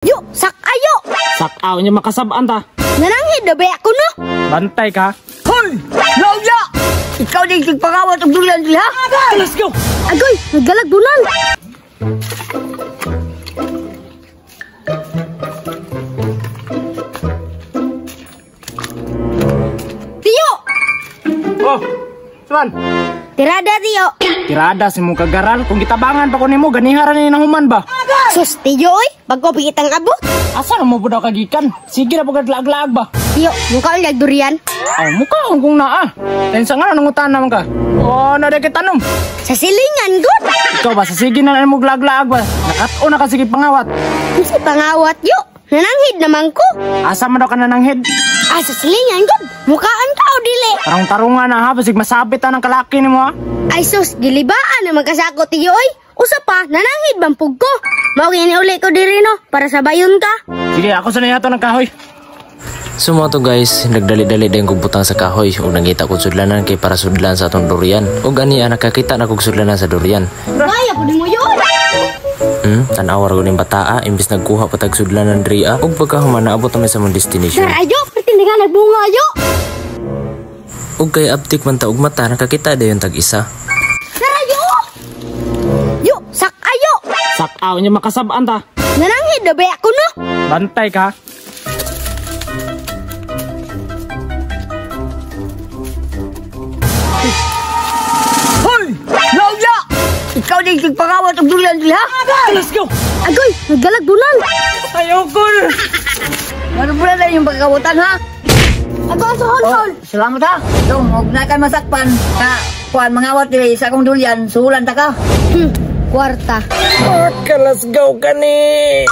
Yuk, sak ayo. Sakaw niya makasabaan ta. Nananghid na ba ako no? Bantay ka. Hoy! Lauya! Ikaw din tigpangawat ang dulan sila. Let's go! Agoy, naggalag bunan. Tiyo! Oh, Swan. Tirada, Tiyo. Tirada si mong kagaral. Kung gitabangan pa ko nimo ganiharan ni nahuman ba? Sus, Tiyo, oy. Bago pikitang abot. Asa na mo budaw kagikan? Sige na pagkadlaag-laag ba? Tiyo, mukha ang durian. Aw, mukha akong kung naa. Tensa nga nangutan naman ka. Oh, nadagit tanong. Sa silingan, good. Ikaw ba, sa sige na mo glag-laag ba? Nakat-o na ka sige pangawat. Kasi pangawat, yo. Nananghid naman ko. Asa man daw ka nananghid? Sa silingan, good. Mukhaan ka o dili. Parang tarungan na ha, basig masabit na ng kalaki ni mo ha. Ay sus, gilibaan naman kasako, Tiyo, oy. Usa pa, nananghid bampug ko. Mawag uli ko diri no, para sabayon ka. Sige, ako sa niyato ng kahoy. So mga to guys, nagdali-dali din kong butang sa kahoy ug nangita ko sudlanan kay para sudlan sa atong durian. Ug ani nakakita na kog sudlanan sa durian. Kaya po di mo yun. Tanawar ko ning bataa imbis nagkuha pa tag sudlanan diri ug pagkahuman naabot kami sa mong destination. Sir, ayo, pertindi nga nagbunga, ayo. Ug kay aptik man ta ug mata nakakita dayon tag isa. Sir, ayo. Yo, sak ayo. Sakaw niya makasabaan ta. Nananghid na ba ako no? Bantay ka. Hoy! Lauya! Ikaw din tigpangawat ang dulan sila. Let's go! Agoy, naggalag bunan. Ayoko na. Ano pala na yung pagkawatan ha? Ako ang suhol-hol. Salamat ha. So, huwag na kayo masakpan. Kuhan, mangawat dili sa akong dulan. Suhulan ta ka. Kwarta. Okay, let's go, kani.